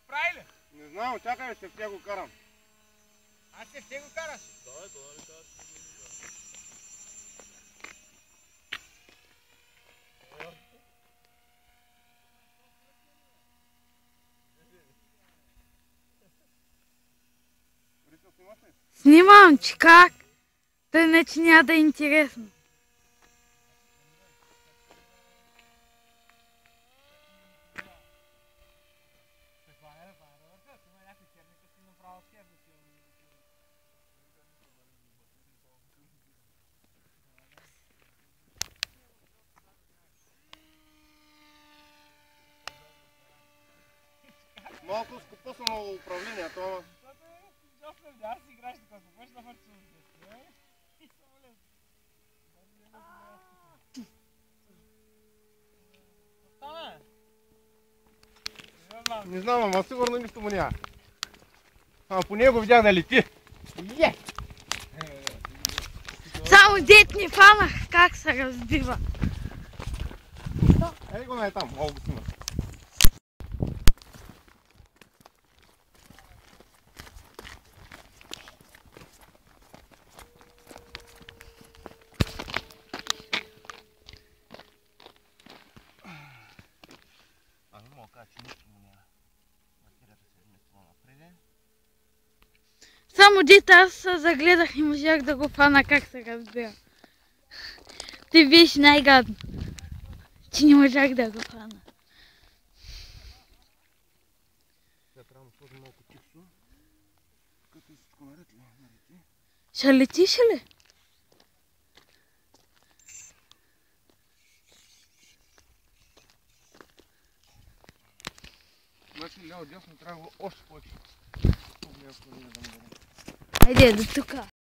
прави ли? Не знам, чакай, ще в тя го карам. Аз ще в те го караш? Да, това нали казваш, че го видя. Борисов, снимаш ли? Снимам, че как? Тъй не, че няма да е интересно. Малко скопосано управлението, ама... Аз си играеш така, какво да върчи от детството, и самолет. Остана! Не знам, ама сигурно нищо му няма. Ама по него видях да лети. Само дет не фанах как се разбива. Ей го най-там, мога го снимаш. Ами мога да кажа, че нищо му няма. Батерията се вмества напред. Само дет аз се загледах и можах да го фана как се разбива. Ти беше най-гадно, че не можах да го фана. Сега трябва да сложим малко чипсо. Като и всичко наред ли? Наред. Ще летиш ли? Значи ляво дясно трябва още повече. Айде до тука.